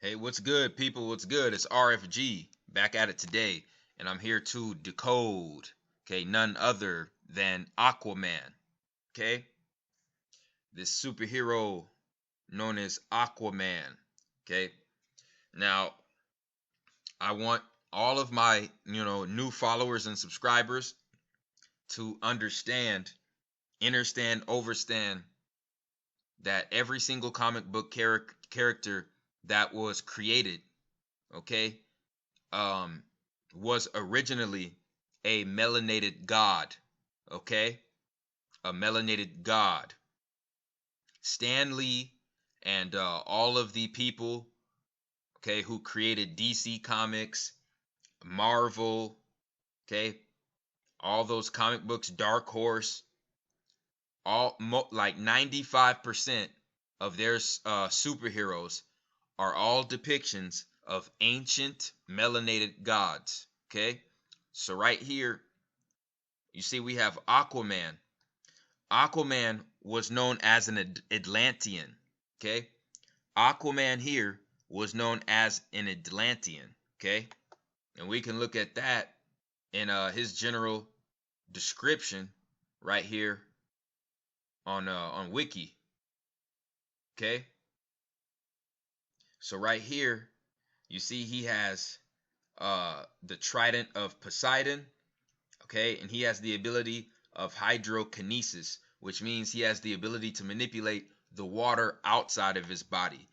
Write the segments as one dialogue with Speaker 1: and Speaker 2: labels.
Speaker 1: Hey, what's good, people? What's good? It's RFG back at it today, and I'm here to decode, none other than Aquaman, okay? This superhero known as Aquaman, okay? Now, I want all of my, new followers and subscribers to understand, overstand that every single comic book character that was created, okay, um, was originally a melanated god, okay? A melanated god. Stan Lee and all of the people, okay, who created DC Comics, Marvel, okay, all those comic books, Dark Horse, like 95% of their superheroes are all depictions of ancient melanated gods, okay? So right here, you see we have Aquaman. Aquaman was known as an Atlantean, okay? Aquaman here was known as an Atlantean, okay? And we can look at that in his general description right here on Wiki, okay? So right here, you see he has the trident of Poseidon, okay? And he has the ability of hydrokinesis, which means he has the ability to manipulate the water outside of his body.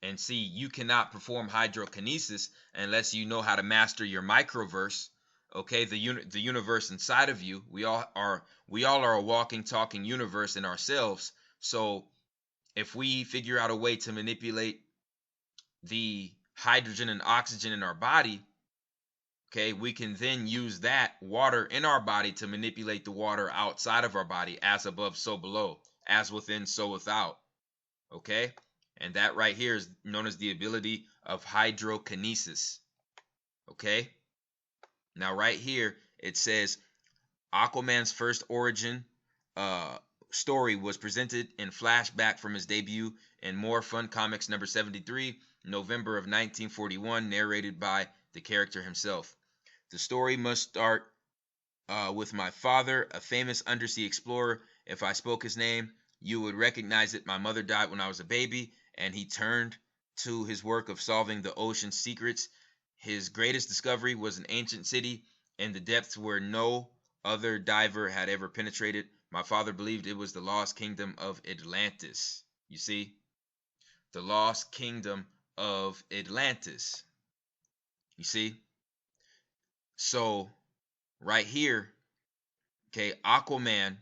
Speaker 1: And see, you cannot perform hydrokinesis unless you know how to master your microverse, okay? The universe inside of you. We all are a walking, talking universe in ourselves. So if we figure out a way to manipulate the hydrogen and oxygen in our body, okay, we can then use that water in our body to manipulate the water outside of our body, as above, so below, as within, so without, okay? And that right here is known as the ability of hydrokinesis, okay? Now right here, it says Aquaman's first origin story was presented in flashback from his debut in More Fun Comics number 73, November of 1941, narrated by the character himself. The story must start with my father, a famous undersea explorer. If I spoke his name, you would recognize it. My mother died when I was a baby, and he turned to his work of solving the ocean's secrets. His greatest discovery was an ancient city in the depths where no other diver had ever penetrated. My father believed it was the lost kingdom of Atlantis. You see? The lost kingdom of Atlantis. You see? So right here, okay, Aquaman,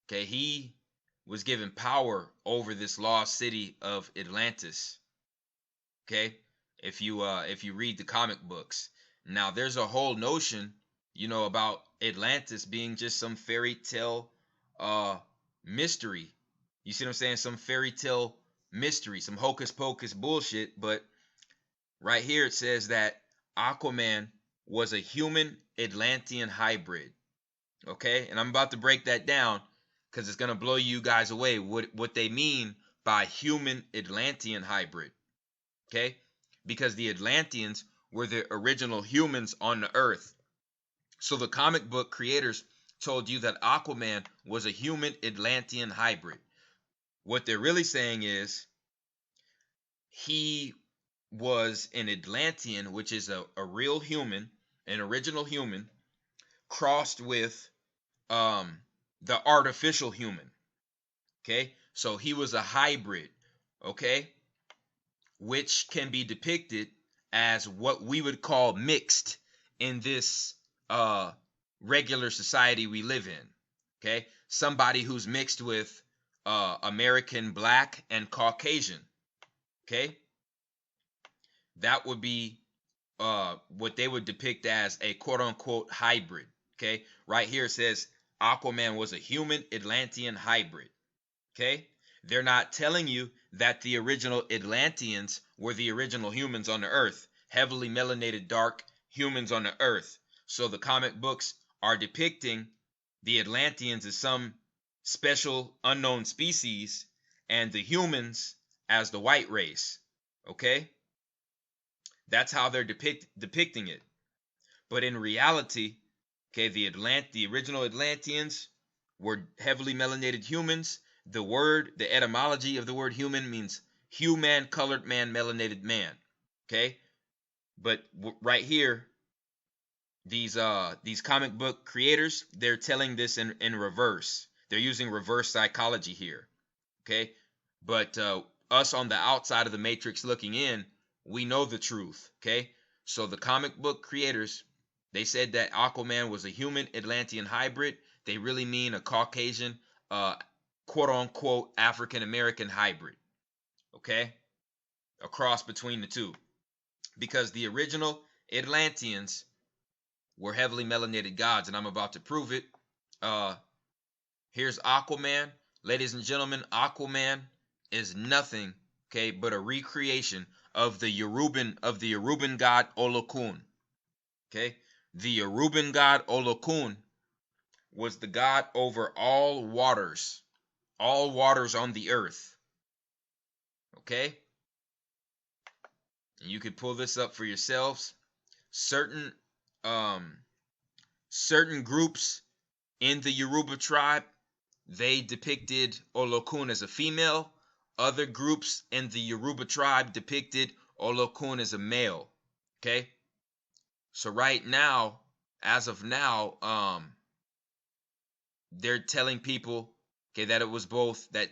Speaker 1: he was given power over this lost city of Atlantis. Okay, if you read the comic books, now there's a whole notion, about Atlantis being just some fairy tale mystery. You see what I'm saying? Some fairy tale mystery, some hocus pocus bullshit. But right here it says that Aquaman was a human Atlantean hybrid. Okay, and I'm about to break that down because it's gonna blow you guys away what they mean by human Atlantean hybrid. Okay, because the Atlanteans were the original humans on the earth. So the comic book creators told you that Aquaman was a human Atlantean hybrid. What they're really saying is he was an Atlantean, which is a real human, an original human, crossed with the artificial human. Okay, so he was a hybrid, okay, which can be depicted as what we would call mixed in this regular society we live in. Okay, somebody who's mixed with American black and Caucasian. Okay, that would be what they would depict as a quote-unquote hybrid. Okay, right here it says Aquaman was a human Atlantean hybrid. Okay, they're not telling you that the original Atlanteans were the original humans on the earth, heavily melanated dark humans on the earth. So the comic books are depicting the Atlanteans as some special unknown species, and the humans as the white race. Okay? That's how they're depicting it. But in reality, okay, the original Atlanteans were heavily melanated humans. The etymology of the word human means human, colored man, melanated man. Okay? But right here, these comic book creators, they're telling this in reverse. They're using reverse psychology here. Okay? But us on the outside of the matrix looking in, we know the truth. Okay? So the comic book creators, they said that Aquaman was a human Atlantean hybrid. They really mean a Caucasian, quote unquote, African American hybrid. Okay? A cross between the two. Because the original Atlanteans were heavily melanated gods, and I'm about to prove it. Here's Aquaman. Ladies and gentlemen, Aquaman is nothing, okay, but a recreation of the Yoruban god Olokun. Okay? The Yoruban god Olokun was the god over all waters on the earth. Okay? And you can pull this up for yourselves. Certain groups in the Yoruba tribe, they depicted Olokun as a female. Other groups in the Yoruba tribe depicted Olokun as a male. Okay? So right now, as of now, they're telling people, okay, that it was both, that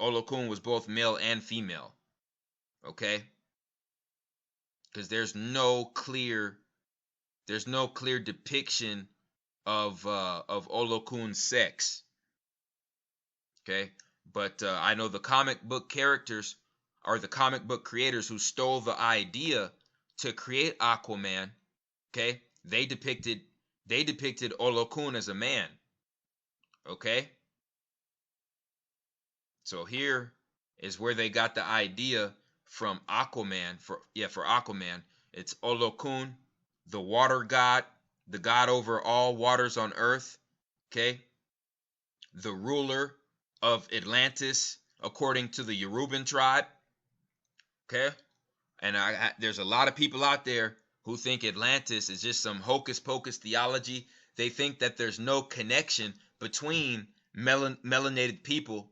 Speaker 1: Olokun was both male and female. Okay? Because there's no clear depiction of Olokun's sex. Okay? But I know the comic book characters are the comic book creators who stole the idea to create Aquaman. Okay? They depicted Olokun as a man. Okay? So here is where they got the idea from Aquaman. For Aquaman, it's Olokun, the water god, the god over all waters on earth. Okay? The ruler of Atlantis, according to the Yoruban tribe. Okay? And there's a lot of people out there who think Atlantis is just some hocus pocus theology. They think that there's no connection between melanated people,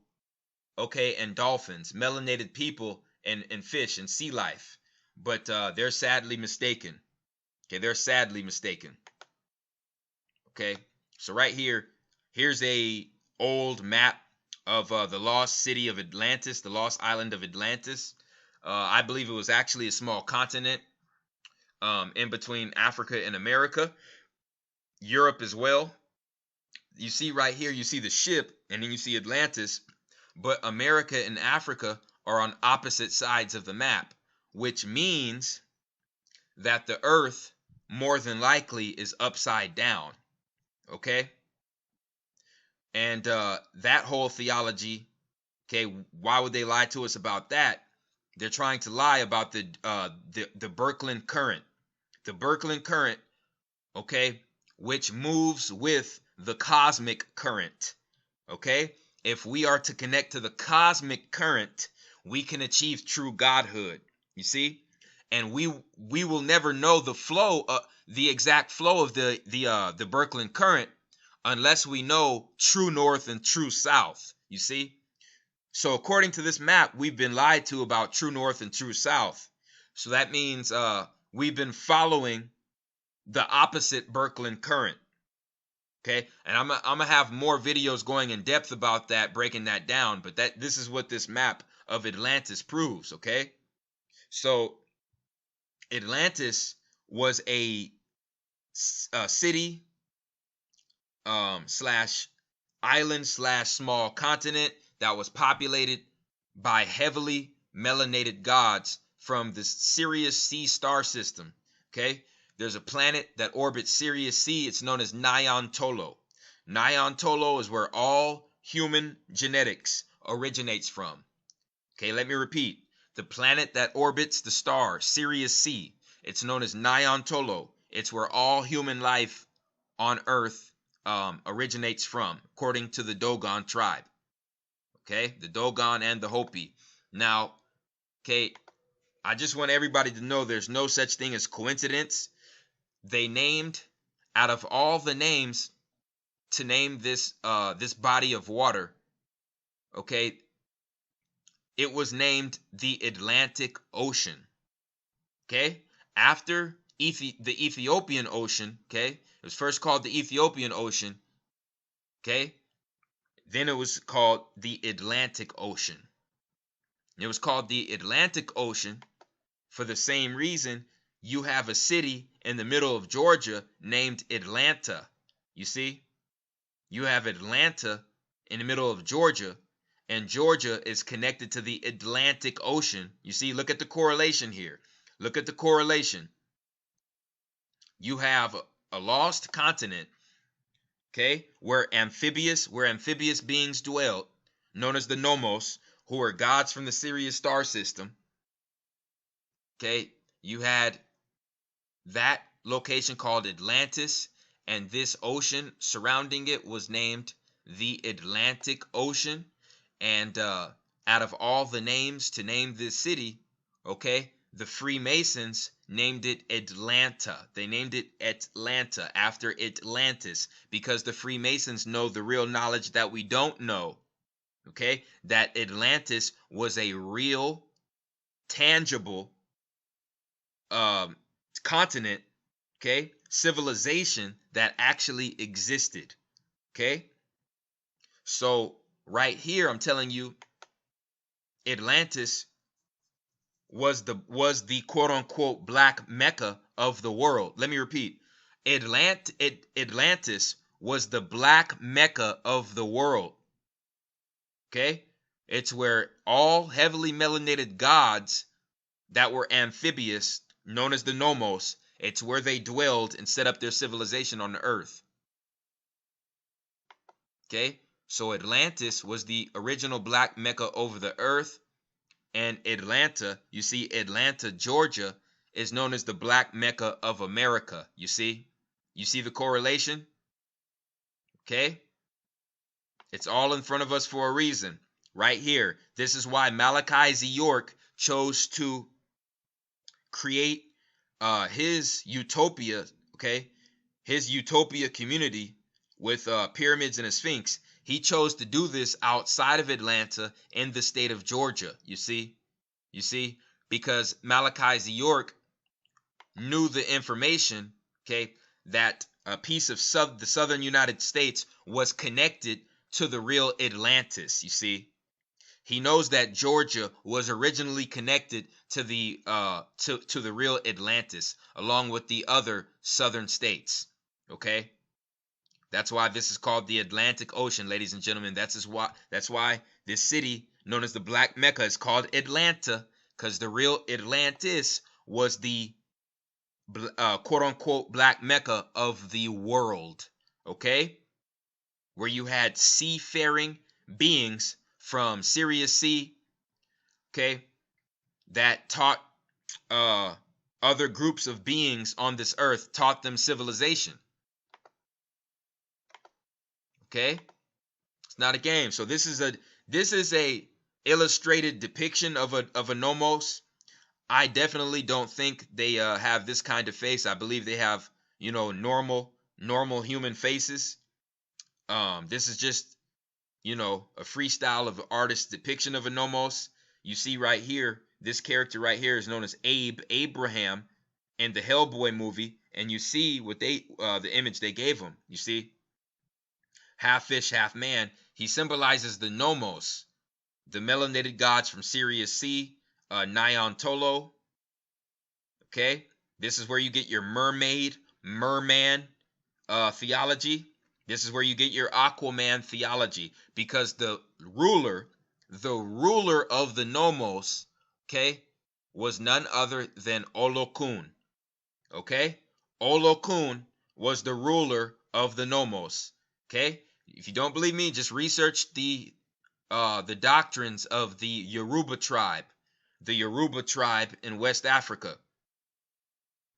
Speaker 1: okay, and dolphins, melanated people and fish and sea life. But they're sadly mistaken. Okay, they're sadly mistaken. Okay, so right here, here's a old map of the lost city of Atlantis, the lost island of Atlantis. I believe it was actually a small continent in between Africa and America, Europe as well. You see right here, you see the ship, and then you see Atlantis, but America and Africa are on opposite sides of the map, which means that the earth more than likely is upside down. Okay? And that whole theology, okay, why would they lie to us about that? They're trying to lie about the Birkeland current. The Birkeland current, okay, which moves with the cosmic current. Okay? If we are to connect to the cosmic current, we can achieve true godhood. You see? And we will never know the flow, the exact flow of the Birkeland current unless we know true north and true south. You see? So according to this map, we've been lied to about true north and true south. So that means we've been following the opposite Birkeland current. Okay, and I'm gonna have more videos going in depth about that, breaking that down. But this is what this map of Atlantis proves. Okay, so Atlantis was a city slash island slash small continent that was populated by heavily melanated gods from the Sirius C star system. Okay, there's a planet that orbits Sirius C. It's known as Nyan Tolo. Nyan Tolo is where all human genetics originates from. Okay, let me repeat. The planet that orbits the star Sirius C, it's known as Nyan Tolo. It's where all human life on Earth originates from, according to the Dogon tribe. Okay, the Dogon and the Hopi. Now, Okay, I just want everybody to know there's no such thing as coincidence. They named, out of all the names to name this this body of water, okay, it was named the Atlantic Ocean. Okay, after the Ethiopian Ocean, okay, it was first called the Ethiopian Ocean. Okay, then it was called the Atlantic Ocean. It was called the Atlantic Ocean for the same reason you have a city in the middle of Georgia named Atlanta. You see, you have Atlanta in the middle of Georgia, and Georgia is connected to the Atlantic Ocean. You see, look at the correlation here. Look at the correlation. You have a lost continent, okay, where amphibious beings dwelt, known as the Nomos, who are gods from the Sirius star system. Okay, you had that location called Atlantis, and this ocean surrounding it was named the Atlantic Ocean. And out of all the names to name this city, okay, the Freemasons named it Atlanta. They named it Atlanta after Atlantis because the Freemasons know the real knowledge that we don't know. Okay, that Atlantis was a real, tangible continent, okay, civilization that actually existed. Okay, so right here I'm telling you, Atlantis was the quote unquote black Mecca of the world. Let me repeat. Atlantis was the black Mecca of the world. Okay? It's where all heavily melanated gods that were amphibious, known as the Nomos, it's where they dwelled and set up their civilization on the earth. Okay? So Atlantis was the original black Mecca over the earth. And Atlanta, you see, Atlanta, Georgia, is known as the black Mecca of America. You see the correlation? Okay, it's all in front of us for a reason. Right here, this is why Malachi Z. York chose to create his utopia. Okay, his utopia community with pyramids and a sphinx. He chose to do this outside of Atlanta in the state of Georgia. You see, because Malachi Z. York knew the information, okay, that a piece of the southern United States was connected to the real Atlantis. You see, he knows that Georgia was originally connected to the to the real Atlantis, along with the other southern states. Okay, that's why this is called the Atlantic Ocean, ladies and gentlemen. That's why this city, known as the Black Mecca, is called Atlanta, because the real Atlantis was the quote unquote black Mecca of the world. Okay, where you had seafaring beings from Sirius Sea, okay, that taught other groups of beings on this earth, taught them civilization. Okay, it's not a game. So this is a illustrated depiction of a Nomos. I definitely don't think they have this kind of face. I believe they have, normal human faces. This is just, a freestyle of an artist's depiction of a Nomos. You see right here, this character right here is known as Abraham, in the Hellboy movie, and you see what the image they gave him. You see, half fish, half man. He symbolizes the Nomos, the melanated gods from Sirius C, Nyan Tolo. Okay, this is where you get your merman theology. This is where you get your Aquaman theology, because the ruler of the Nomos, okay, was none other than Olokun. Okay, Olokun was the ruler of the Nomos. Okay, if you don't believe me, just research the doctrines of the Yoruba tribe in West Africa.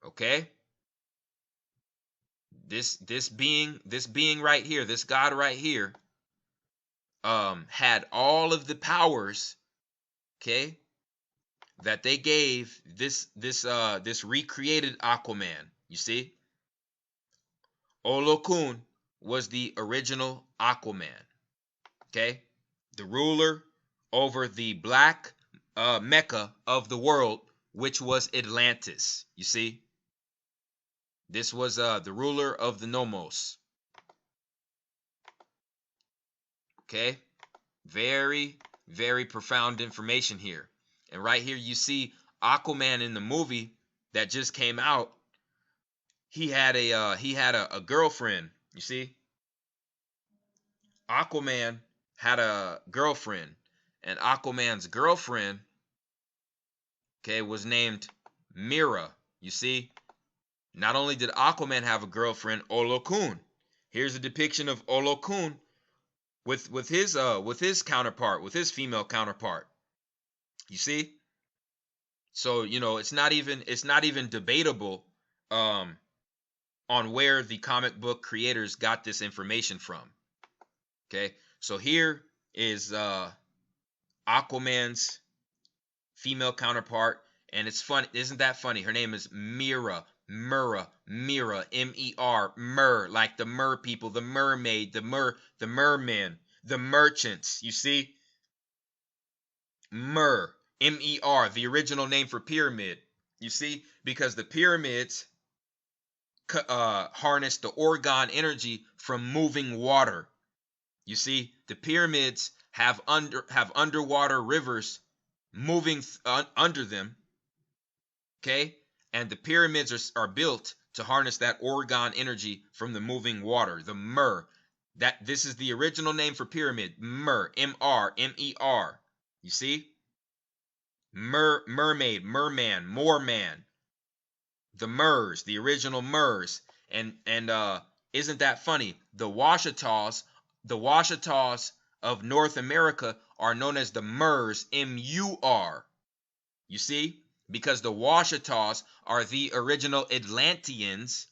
Speaker 1: Okay, this being right here, this God right here, had all of the powers, okay, that they gave this recreated Aquaman. You see, Olokun was the original Aquaman. Okay, the ruler over the black mecca of the world, which was Atlantis. You see, this was the ruler of the Nomos. Okay, very, very profound information here. And right here you see Aquaman in the movie that just came out. He had a girlfriend. You see, Aquaman had a girlfriend, and Aquaman's girlfriend, okay, was named Mira. You see, not only did Aquaman have a girlfriend, Olokun. Here's a depiction of Olokun with his counterpart, with his female counterpart. You see, so it's not even debatable on where the comic book creators got this information from. Okay, so here is Aquaman's female counterpart, and it's fun. Isn't that funny? Her name is Mira, Mira, M-E-R, Mer, like the mer people, the mermaid, the mermen, the merchants. You see, Mer, M-E-R, the original name for pyramid. You see, because the pyramids harness the orgone energy from moving water. You see, the pyramids have underwater rivers moving under them. Okay, and the pyramids are built to harness that orgone energy from the moving water. The Mer, this is the original name for pyramid. Mer, M-R, M-E-R. You see, mermaid, merman, moorman. The Mers, the original Mers, and isn't that funny? The Washitaws of North America are known as the Mers, M-U-R. You see, because the Washitaws are the original Atlanteans.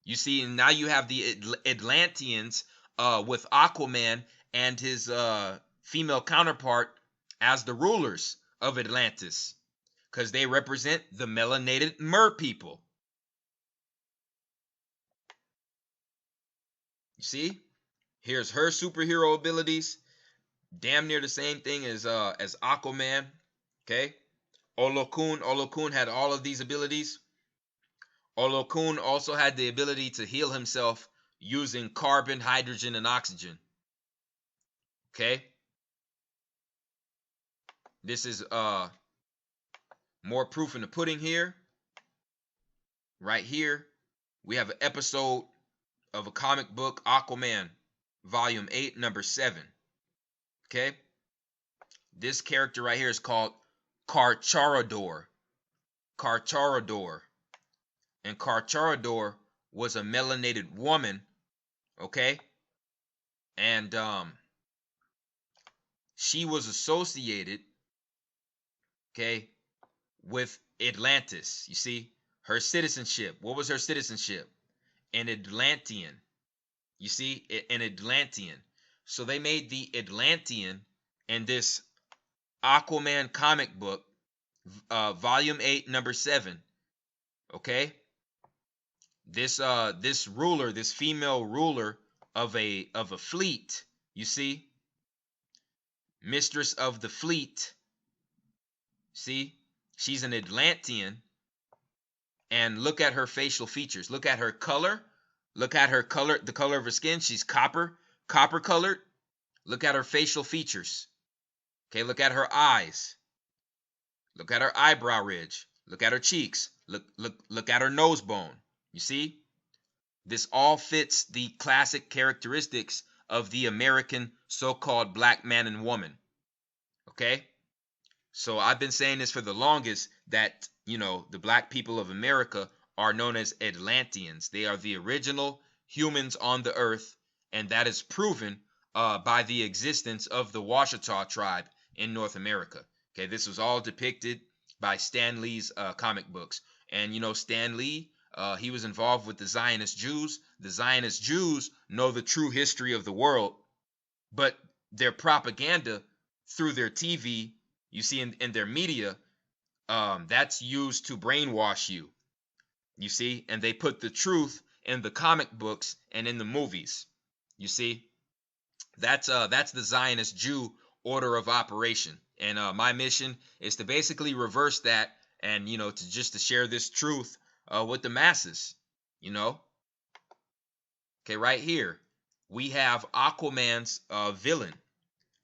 Speaker 1: You see, and now you have the Atlanteans with Aquaman and his female counterpart as the rulers of Atlantis, because they represent the melanated mer people. You see, here's her superhero abilities, damn near the same thing as Aquaman. Okay, Olokun had all of these abilities. Olokun also had the ability to heal himself using carbon, hydrogen, and oxygen. Okay, this is more proof in the pudding here. Right here, we have an episode of a comic book, Aquaman, Volume 8, Number 7. Okay? This character right here is called Carcharodor. Carcharodor. And Carcharodor was a melanated woman, okay? And she was associated, okay, with Atlantis. You see, her citizenship. What was her citizenship? An Atlantean. You see, an Atlantean. So they made the Atlantean in this Aquaman comic book, Volume 8, Number 7. Okay? This ruler, this female ruler of a fleet, you see? Mistress of the fleet. See? She's an Atlantean. And look at her facial features. Look at her color. Look at her color, the color of her skin. She's copper colored. Look at her facial features. Okay, look at her eyes. Look at her eyebrow ridge. Look at her cheeks. Look at her nose bone. You see? This all fits the classic characteristics of the American so-called black man and woman. Okay? So I've been saying this for the longest, that, the black people of America are known as Atlanteans. They are the original humans on the earth, and that is proven by the existence of the Washita tribe in North America. Okay, this was all depicted by Stan Lee's comic books. And, Stan Lee, he was involved with the Zionist Jews. The Zionist Jews know the true history of the world, but their propaganda through their TV, you see, in their media, that's used to brainwash you. You see, and they put the truth in the comic books and in the movies. You see, that's the Zionist Jew order of operation, and my mission is to basically reverse that, and to share this truth with the masses. You know, okay, right here we have Aquaman's villain.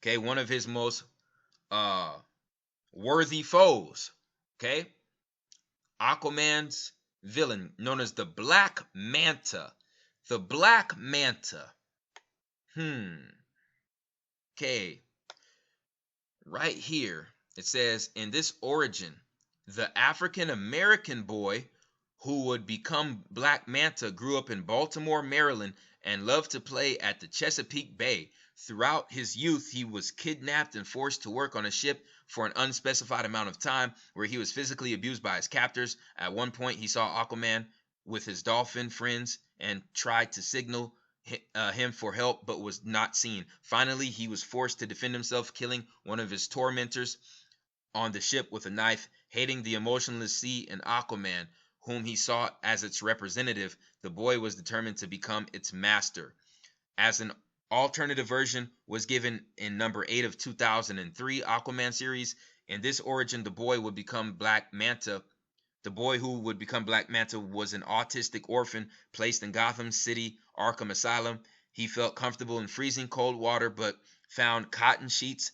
Speaker 1: Okay, one of his most uh, worthy foes. Okay, Aquaman's villain, known as the Black Manta. The Black Manta. Okay. Right here, it says, in this origin, the African American boy who would become Black Manta grew up in Baltimore, Maryland, and loved to play at the Chesapeake Bay. Throughout his youth, he was kidnapped and forced to work on a ship for an unspecified amount of time, where he was physically abused by his captors. At one point, he saw Aquaman with his dolphin friends and tried to signal him for help, but was not seen. Finally, he was forced to defend himself, killing one of his tormentors on the ship with a knife. Hating the emotionless sea and Aquaman, whom he saw as its representative, the boy was determined to become its master. As an alternative version was given in number 8 of 2003 Aquaman series. In this origin, the boy would become Black Manta. The boy who would become Black Manta was an autistic orphan placed in Gotham City Arkham Asylum. He felt comfortable in freezing cold water, but found cotton sheets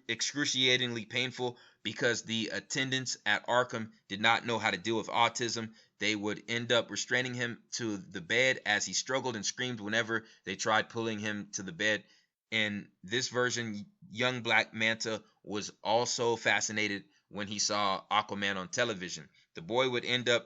Speaker 1: excruciatingly painful. Because the attendants at Arkham did not know how to deal with autism, they would end up restraining him to the bed as he struggled and screamed whenever they tried pulling him to the bed. In this version, young Black Manta was also fascinated when he saw Aquaman on television. The boy would end up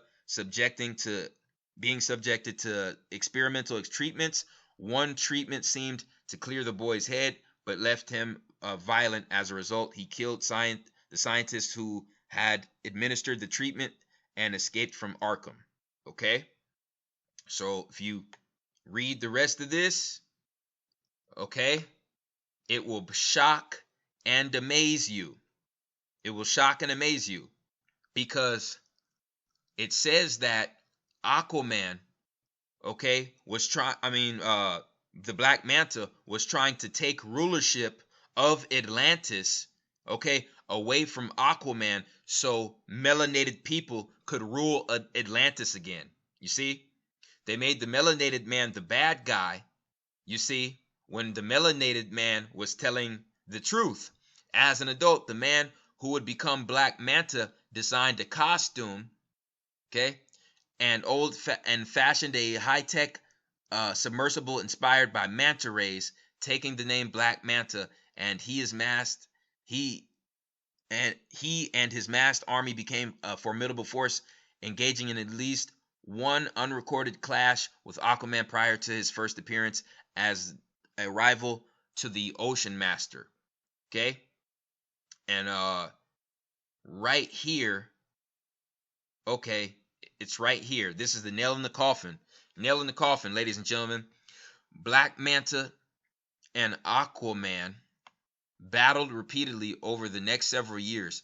Speaker 1: being subjected to experimental treatments. One treatment seemed to clear the boy's head, but left him violent. As a result, he killed the scientist who had administered the treatment and escaped from Arkham. Okay? So if you read the rest of this, okay, it will shock and amaze you. It will shock and amaze you, because it says that Aquaman, okay, the Black Manta was trying to take rulership of Atlantis, okay, away from Aquaman, so melanated people could rule Atlantis again. You see, they made the melanated man the bad guy, you see, when the melanated man was telling the truth. As an adult, the man who would become Black Manta designed a costume, okay, and fashioned a high-tech submersible inspired by manta rays, taking the name Black Manta, and he and his masked army became a formidable force, engaging in at least one unrecorded clash with Aquaman prior to his first appearance as a rival to the Ocean Master. Okay? And right here, okay, it's right here. This is the nail in the coffin. Nail in the coffin, ladies and gentlemen. Black Manta and Aquaman battled repeatedly over the next several years.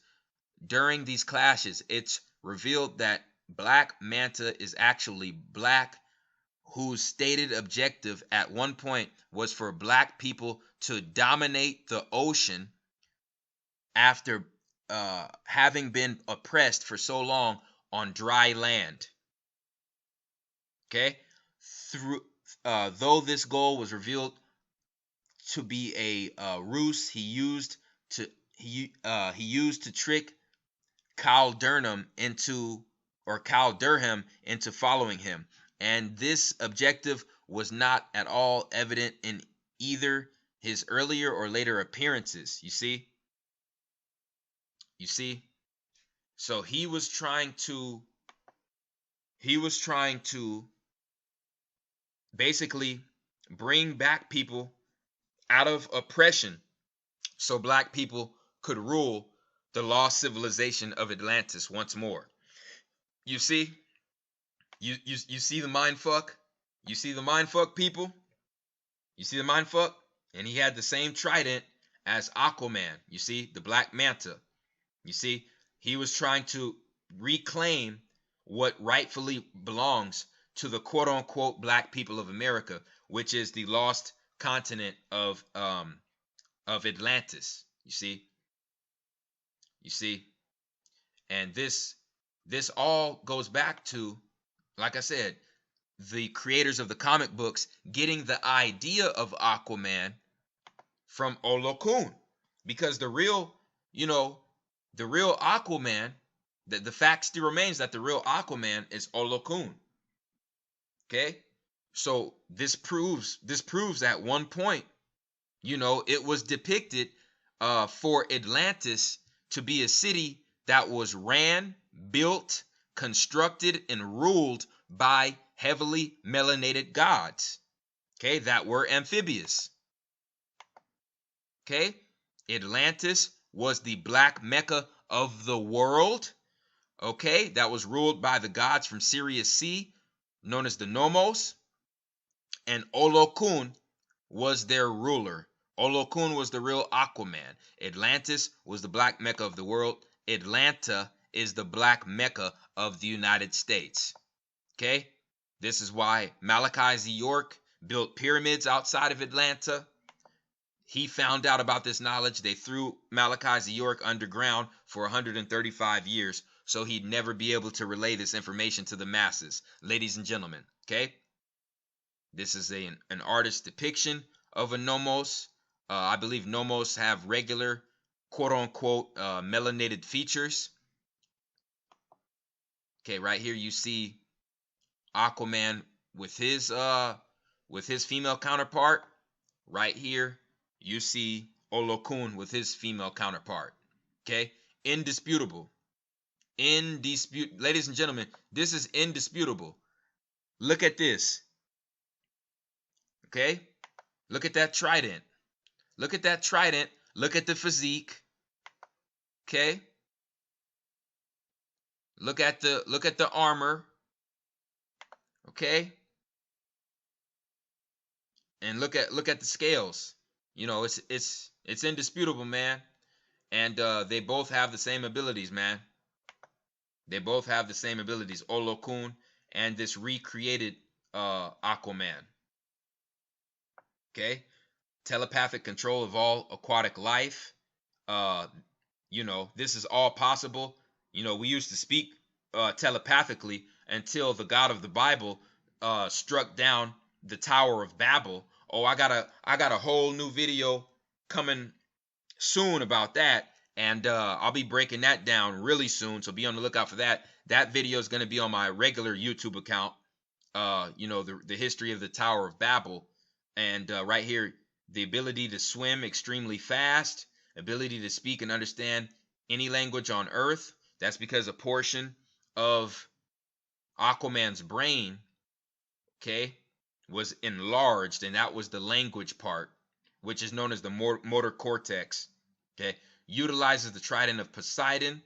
Speaker 1: During these clashes, it's revealed that Black Manta is actually black, whose stated objective at one point was for black people to dominate the ocean after having been oppressed for so long on dry land. Okay? Though this goal was revealed to be a ruse he used to trick Kyle Durham into following him, and this objective was not at all evident in either his earlier or later appearances. You see, so he was trying to basically bring back people out of oppression so black people could rule the lost civilization of Atlantis once more. You see? You see the mind fuck? You see the mind fuck, people? You see the mind fuck? And he had the same trident as Aquaman. You see? The Black Manta. You see? He was trying to reclaim what rightfully belongs to the quote unquote black people of America, which is the lost continent of Atlantis. You see, and this all goes back to, like I said, the creators of the comic books getting the idea of Aquaman from Olokun, because the real, the real Aquaman, the fact still remains that the real Aquaman is Olokun. Okay, so this proves at one point, it was depicted for Atlantis to be a city that was ran, built, constructed, and ruled by heavily melanated gods, okay, that were amphibious. Okay, Atlantis was the black Mecca of the world, okay, that was ruled by the gods from Sirius Sea, known as the Nomos, and Olokun was their ruler. Olokun was the real Aquaman. Atlantis was the black Mecca of the world. Atlanta is the black Mecca of the United States. Okay? This is why Malachi Z. York built pyramids outside of Atlanta. He found out about this knowledge. They threw Malachi Z. York underground for 135 years, so he'd never be able to relay this information to the masses. Ladies and gentlemen, okay? This is an artist's depiction of a Nomos. I believe Nomos have regular, quote-unquote, melanated features. Okay, right here you see Aquaman with his female counterpart. Right here you see Olokun with his female counterpart. Okay, indisputable. Ladies and gentlemen, this is indisputable. Look at this. Okay, look at that trident. Look at that trident. Look at the physique. Okay. Look at the armor. Okay. And look at the scales. It's indisputable, man. And they both have the same abilities, man. They both have the same abilities, Olokun and this recreated Aquaman. Okay? Telepathic control of all aquatic life. This is all possible. We used to speak telepathically until the God of the Bible struck down the Tower of Babel. Oh, I got a whole new video coming soon about that, and I'll be breaking that down really soon, so be on the lookout for that. That video is going to be on my regular YouTube account. The history of the Tower of Babel, and right here, the ability to swim extremely fast, ability to speak and understand any language on Earth. That's because a portion of Aquaman's brain, okay, was enlarged, and that was the language part, which is known as the motor cortex. Okay, utilizes the trident of Poseidon,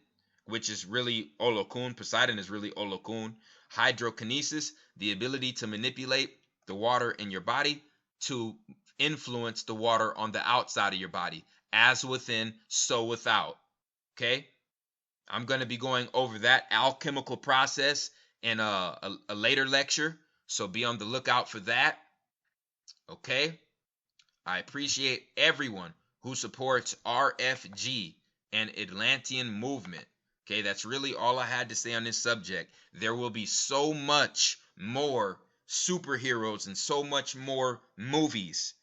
Speaker 1: which is really Olokun. Poseidon is really Olokun. Hydrokinesis, the ability to manipulate the water in your body to influence the water on the outside of your body, as within, so without. Okay, I'm going to be going over that alchemical process in a later lecture, so be on the lookout for that. Okay, I appreciate everyone who supports RFG and Atlantean movement. Okay, that's really all I had to say on this subject. There will be so much more superheroes and so much more movies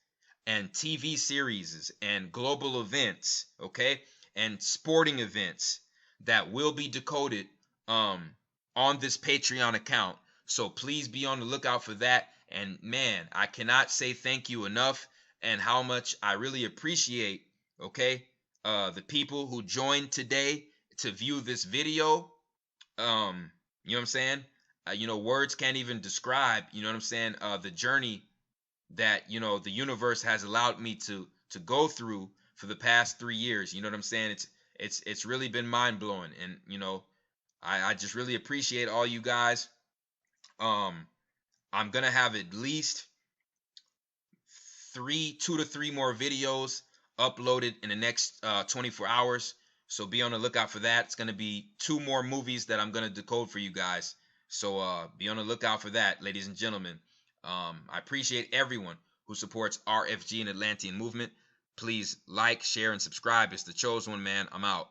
Speaker 1: and TV series and global events, okay, and sporting events that will be decoded on this Patreon account. So please be on the lookout for that. And man, I cannot say thank you enough, and how much I really appreciate, okay, the people who joined today to view this video. You know what I'm saying? Words can't even describe, you know what I'm saying, the journey that, the universe has allowed me to go through for the past 3 years. You know what I'm saying? It's really been mind-blowing, and I just really appreciate all you guys. I'm gonna have at least 2 to 3 more videos uploaded in the next 24 hours. So be on the lookout for that. It's going to be 2 more movies that I'm going to decode for you guys. So be on the lookout for that, ladies and gentlemen. I appreciate everyone who supports RFG and Atlantean movement. Please like, share, and subscribe. It's the chosen one, man. I'm out.